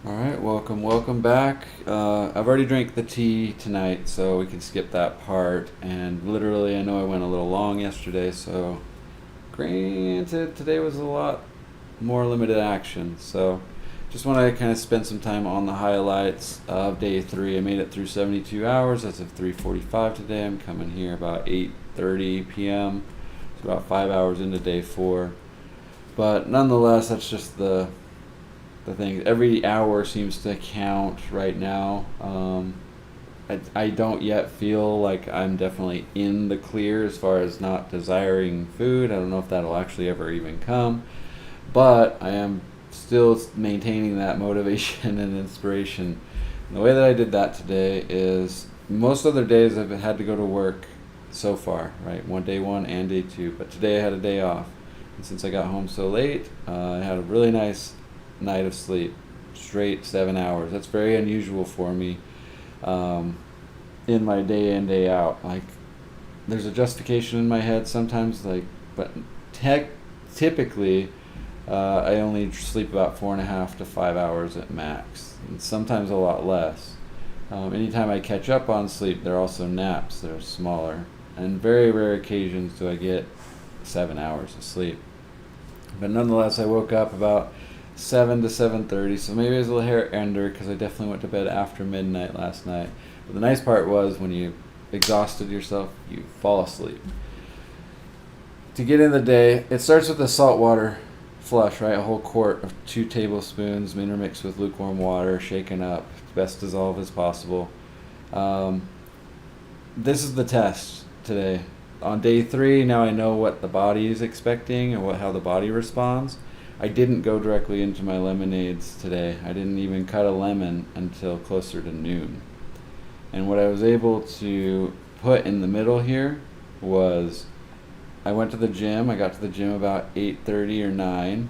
All right, welcome back. I've already drank the tea tonight, so we can skip that part. And literally, I know I went a little long yesterday, so granted, today was a lot more limited action. So just want to kind of spend some time on the highlights of day three. I made it through 72 hours. That's of 3:45 today. I'm coming here about 8:30 p.m. It's about 5 hours into day four. But nonetheless, that's just the thing. Every hour seems to count right now. I don't yet feel like I'm definitely in the clear as far as not desiring food. I don't know if that'll actually ever even come, but I am still maintaining that motivation and inspiration. And the way that I did that today is most other days I've had to go to work so far, right? Day one and day two, but today I had a day off. And since I got home so late, I had a really nice night of sleep, straight 7 hours. That's very unusual for me in my day in, day out. Like, there's a justification in my head sometimes, but typically, I only sleep about 4.5 to 5 hours at max, and sometimes a lot less. Anytime I catch up on sleep, there are also naps that are smaller, and very rare occasions do I get 7 hours of sleep. But nonetheless, I woke up about 7 to 7:30, so maybe it was a little hair under because I definitely went to bed after midnight last night. But the nice part was when you exhausted yourself, you fall asleep. To get in the day, it starts with a salt water flush, right? A whole quart of 2 tablespoons intermixed with lukewarm water, shaken up, best dissolve as possible. This is the test today. On day 3, now I know what the body is expecting and how the body responds. I didn't go directly into my lemonades today. I didn't even cut a lemon until closer to noon. And what I was able to put in the middle here was I went to the gym. I got to the gym about 8:30 or 9.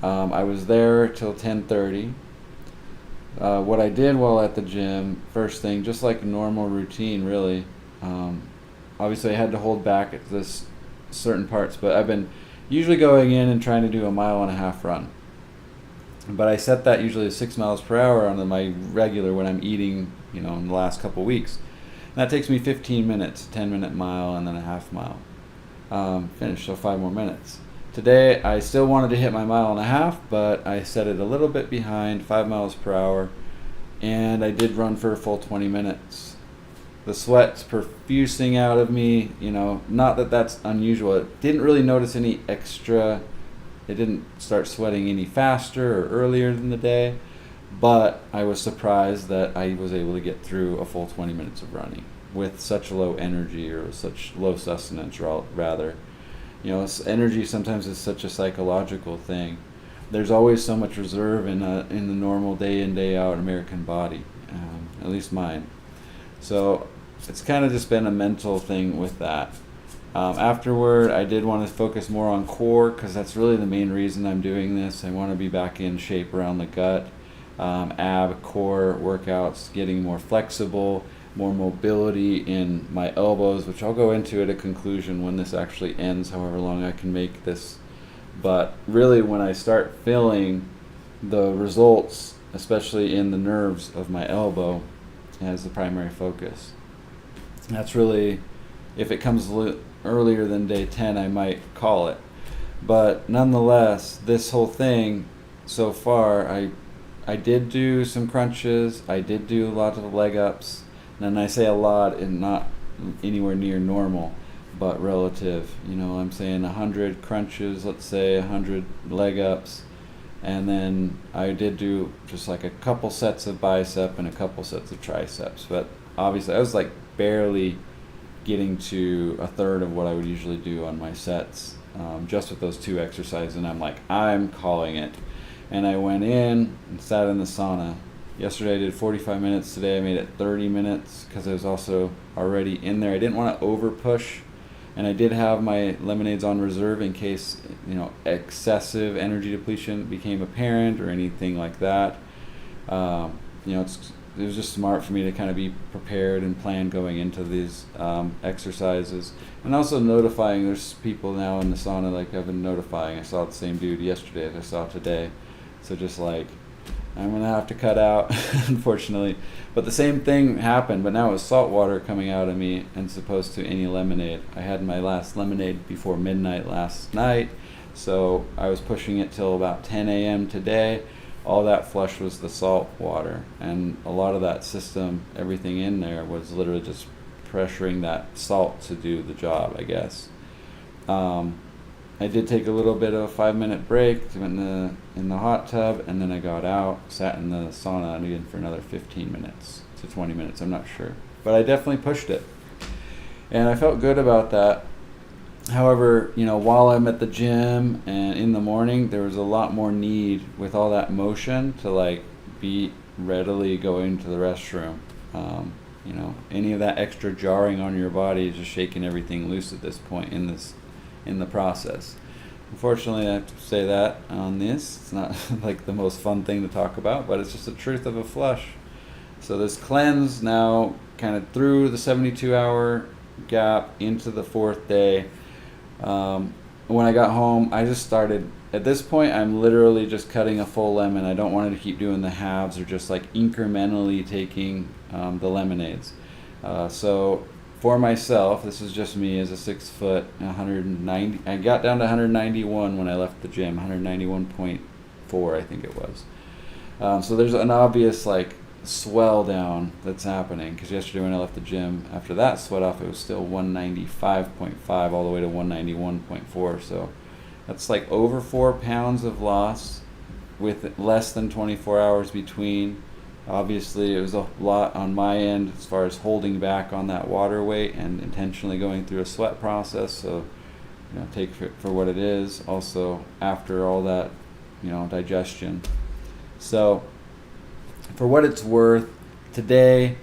I was there till 10:30. What I did while at the gym, first thing, just like a normal routine really, obviously I had to hold back at this certain parts, but I've been usually going in and trying to do a 1.5 mile run. But I set that usually at 6 miles per hour on my regular when I'm eating, in the last couple weeks. And that takes me 15 minutes, 10-minute mile and then a half mile. Finish, so 5 more minutes. Today I still wanted to hit my 1.5 miles, but I set it a little bit behind, 5 miles per hour, and I did run for a full 20 minutes. The sweat's profusing out of me, not that that's unusual. It didn't really notice any extra, it didn't start sweating any faster or earlier in the day, but I was surprised that I was able to get through a full 20 minutes of running with such low energy or such low sustenance, rather. Energy sometimes is such a psychological thing. There's always so much reserve in the normal day in, day out American body, at least mine. So it's kind of just been a mental thing with that. Afterward, I did want to focus more on core because that's really the main reason I'm doing this. I want to be back in shape around the gut, core workouts, getting more flexible, more mobility in my elbows, which I'll go into at a conclusion when this actually ends, however long I can make this. But really, when I start feeling the results, especially in the nerves of my elbow, as the primary focus. That's really, if it comes earlier than day 10, I might call it. But nonetheless, this whole thing so far, I did do some crunches. I did do a lot of leg ups. And I say a lot and not anywhere near normal, but relative. I'm saying 100 crunches, let's say 100 leg ups. And then I did do just like a couple sets of bicep and a couple sets of triceps. But obviously I was like barely getting to a third of what I would usually do on my sets, just with those 2 exercises. And I'm calling it. And I went in and sat in the sauna. Yesterday I did 45 minutes. Today I made it 30 minutes because I was also already in there. I didn't want to over push. And I did have my lemonades on reserve in case, excessive energy depletion became apparent or anything like that. It was just smart for me to kind of be prepared and plan going into these exercises. And also notifying, there's people now in the sauna, like I've been notifying. I saw the same dude yesterday as I saw today. So just like I'm going to have to cut out, unfortunately. But the same thing happened, but now it was salt water coming out of me as opposed to any lemonade. I had my last lemonade before midnight last night, so I was pushing it till about 10 a.m. today. All that flush was the salt water, and a lot of that system, everything in there was literally just pressuring that salt to do the job, I guess. I did take a little bit of a 5-minute break in the hot tub, and then I got out, sat in the sauna again for another 15 minutes to 20 minutes, I'm not sure. But I definitely pushed it. And I felt good about that. However, while I'm at the gym and in the morning, there was a lot more need with all that motion to be readily going to the restroom. Any of that extra jarring on your body is just shaking everything loose at this point in the process. Unfortunately, I have to say that on this. It's not like the most fun thing to talk about, but it's just the truth of a flush. So this cleanse now kind of through the 72-hour gap into the 4th day. When I got home, I just started, at this point, I'm literally just cutting a full lemon. I don't want to keep doing the halves or just incrementally taking the lemonades. So for myself, this is just me as a 6 foot, 190. I got down to 191 when I left the gym, 191.4 I think it was. So there's an obvious swell down that's happening, because yesterday when I left the gym, after that sweat off, it was still 195.5 all the way to 191.4. So that's over 4 pounds of loss with less than 24 hours between. Obviously, it was a lot on my end as far as holding back on that water weight and intentionally going through a sweat process. So, take it for what it is. Also, after all that, digestion. So, for what it's worth, today,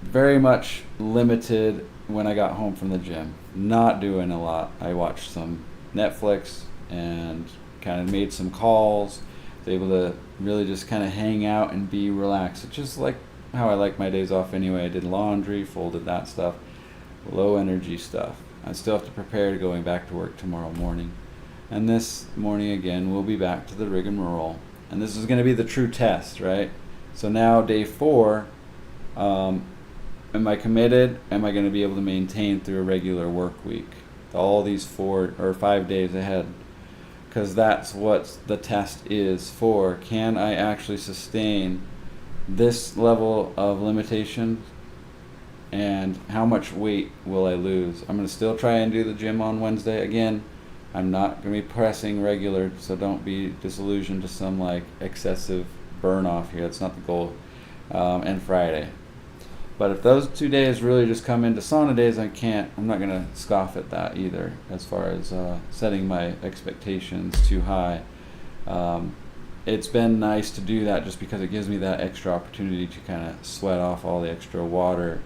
very much limited when I got home from the gym. Not doing a lot. I watched some Netflix and kind of made some calls. Was able to really just kind of hang out and be relaxed. It's just like how I like my days off anyway. I did laundry, folded that stuff, low energy stuff. I still have to prepare going back to work tomorrow morning. And this morning again, we'll be back to the rigmarole. And this is going to be the true test, right? So now day 4, am I committed? Am I going to be able to maintain through a regular work week? All these 4 or 5 days ahead. Because that's what the test is for. Can I actually sustain this level of limitation? And how much weight will I lose? I'm going to still try and do the gym on Wednesday. Again, I'm not going to be pressing regular, so don't be disillusioned to some excessive burn off here. That's not the goal. And Friday. But if those 2 days really just come into sauna days, I'm not going to scoff at that either as far as setting my expectations too high. It's been nice to do that just because it gives me that extra opportunity to kind of sweat off all the extra water.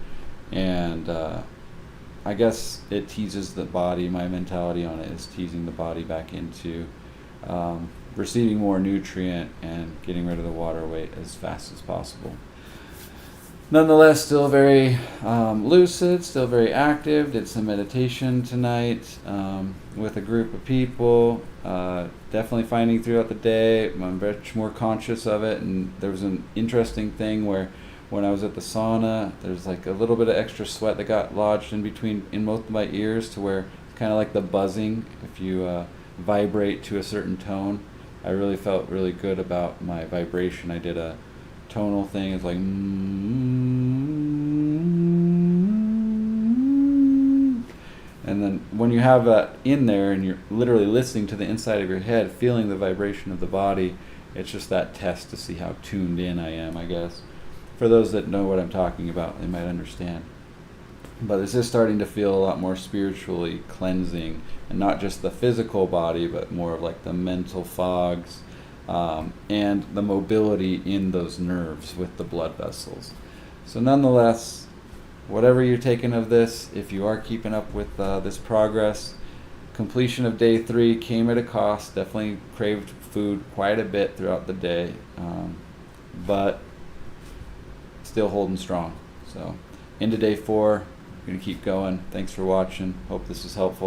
And I guess it teases the body. My mentality on it is teasing the body back into receiving more nutrient and getting rid of the water weight as fast as possible. Nonetheless, still very lucid, still very active. Did some meditation tonight with a group of people. Definitely finding throughout the day, I'm much more conscious of it. And there was an interesting thing where when I was at the sauna, there's a little bit of extra sweat that got lodged in both of my ears, to where it's kind of like the buzzing if you vibrate to a certain tone. I really felt really good about my vibration. I did a tonal thing. It's and then when you have that in there and you're literally listening to the inside of your head, feeling the vibration of the body, it's just that test to see how tuned in I am, I guess. For those that know what I'm talking about, they might understand. But this is starting to feel a lot more spiritually cleansing, and not just the physical body, but more of the mental fogs, and the mobility in those nerves with the blood vessels. So nonetheless, whatever you're taking of this, if you are keeping up with this progress, completion of day 3 came at a cost. Definitely craved food quite a bit throughout the day, but still holding strong. So into day 4, I'm going to keep going. Thanks for watching. Hope this was helpful.